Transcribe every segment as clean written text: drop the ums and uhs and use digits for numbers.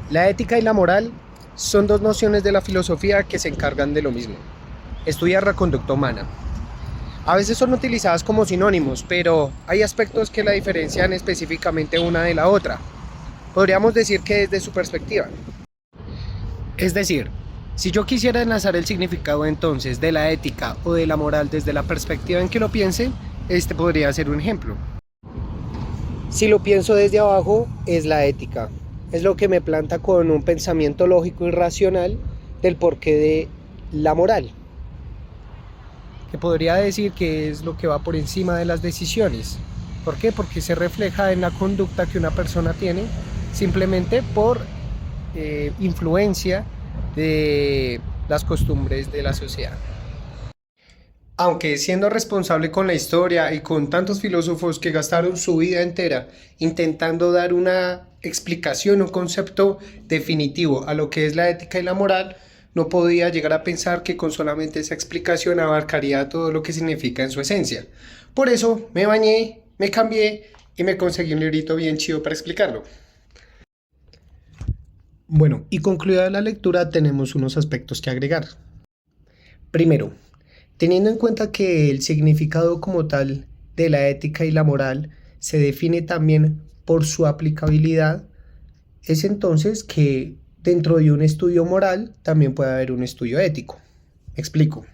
La ética y la moral son dos nociones de la filosofía que se encargan de lo mismo: estudiar la conducta humana. A veces son utilizadas como sinónimos, pero hay aspectos que la diferencian específicamente una de la otra. Podríamos decir que desde su perspectiva. Es decir, si yo quisiera enlazar el significado entonces de la ética o de la moral desde la perspectiva en que lo piense, este podría ser un ejemplo. Si lo pienso desde abajo, es la ética. Es lo que me planta con un pensamiento lógico y racional del porqué de la moral, que podría decir que es lo que va por encima de las decisiones. ¿Por qué? Porque se refleja en la conducta que una persona tiene simplemente por influencia de las costumbres de la sociedad. Aunque siendo responsable con la historia y con tantos filósofos que gastaron su vida entera intentando dar una explicación, un concepto definitivo a lo que es la ética y la moral, no podía llegar a pensar que con solamente esa explicación abarcaría todo lo que significa en su esencia. Por eso me bañé, me cambié y me conseguí un librito bien chido para explicarlo. Bueno, y concluida la lectura tenemos unos aspectos que agregar. Primero, teniendo en cuenta que el significado como tal de la ética y la moral se define también por su aplicabilidad, es entonces que dentro de un estudio moral también puede haber un estudio ético. Explico.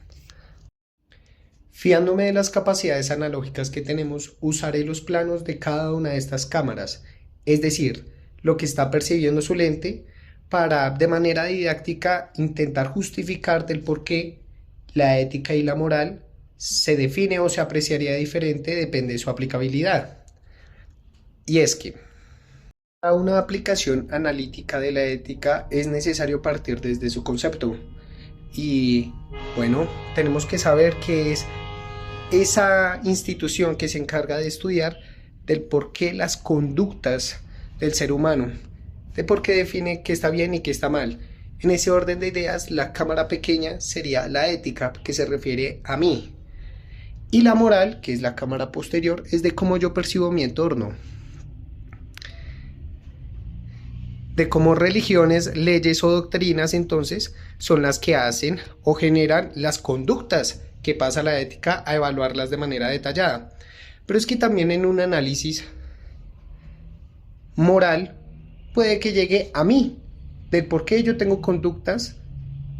Fiándome de las capacidades analógicas que tenemos, usaré los planos de cada una de estas cámaras, es decir, lo que está percibiendo su lente, para de manera didáctica intentar justificar del por qué la ética y la moral se define o se apreciaría diferente, depende de su aplicabilidad. Y es que para una aplicación analítica de la ética es necesario partir desde su concepto. Y bueno, tenemos que saber qué es esa institución que se encarga de estudiar del por qué las conductas del ser humano, de por qué define qué está bien y qué está mal. En ese orden de ideas, la cámara pequeña sería la ética, que se refiere a mí. Y la moral, que es la cámara posterior, es de cómo yo percibo mi entorno. De cómo religiones, leyes o doctrinas entonces son las que hacen o generan las conductas que pasa la ética a evaluarlas de manera detallada. Pero es que también en un análisis moral puede que llegue a mí, del por qué yo tengo conductas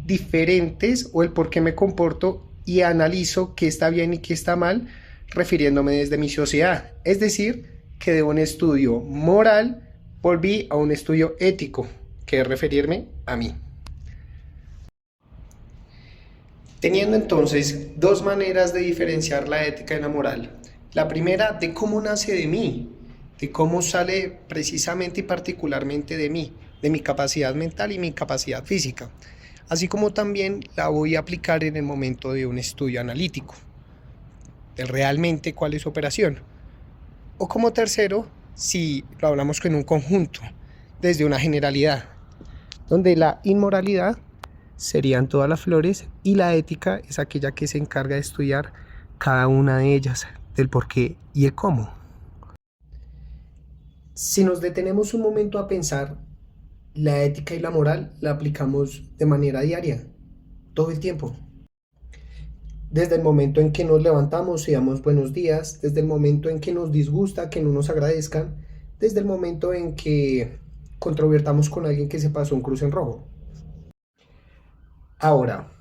diferentes o el por qué me comporto y analizo qué está bien y qué está mal, refiriéndome desde mi sociedad. Es decir, que de un estudio moral volví a un estudio ético, que es referirme a mí. Teniendo entonces dos maneras de diferenciar la ética y la moral. La primera, de cómo nace de mí, de cómo sale precisamente y particularmente de mí, de mi capacidad mental y mi capacidad física, así como también la voy a aplicar en el momento de un estudio analítico, de realmente cuál es su operación. O como tercero, si lo hablamos con un conjunto, desde una generalidad, donde la inmoralidad serían todas las flores y la ética es aquella que se encarga de estudiar cada una de ellas, del por qué y el cómo. Si nos detenemos un momento a pensar, la ética y la moral la aplicamos de manera diaria, todo el tiempo. Desde el momento en que nos levantamos y damos buenos días, desde el momento en que nos disgusta que no nos agradezcan, desde el momento en que controvertamos con alguien que se pasó un cruce en rojo. Ahora,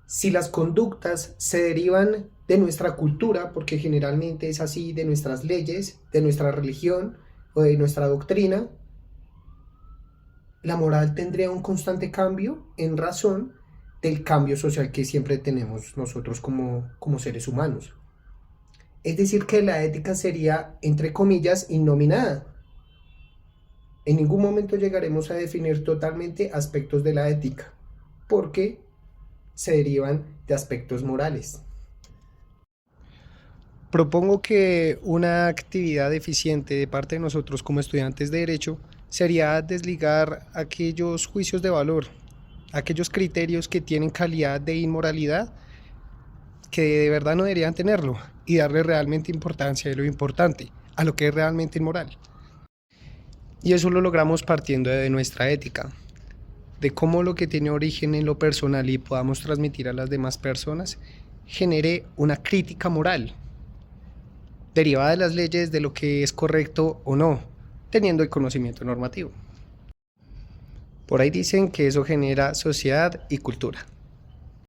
si las conductas se derivan de nuestra cultura, porque generalmente es así, de nuestras leyes, de nuestra religión o de nuestra doctrina, la moral tendría un constante cambio en razón del cambio social que siempre tenemos nosotros como seres humanos. Es decir, que la ética sería, entre comillas, innominada. En ningún momento llegaremos a definir totalmente aspectos de la ética, porque se derivan de aspectos morales. Propongo que una actividad eficiente de parte de nosotros como estudiantes de Derecho sería desligar aquellos juicios de valor, aquellos criterios que tienen calidad de inmoralidad, que de verdad no deberían tenerlo, y darle realmente importancia a lo importante, a lo que es realmente inmoral. Y eso lo logramos partiendo de nuestra ética, de cómo lo que tiene origen en lo personal y podamos transmitir a las demás personas genere una crítica moral, derivada de las leyes de lo que es correcto o no, teniendo el conocimiento normativo. Por ahí dicen que eso genera sociedad y cultura.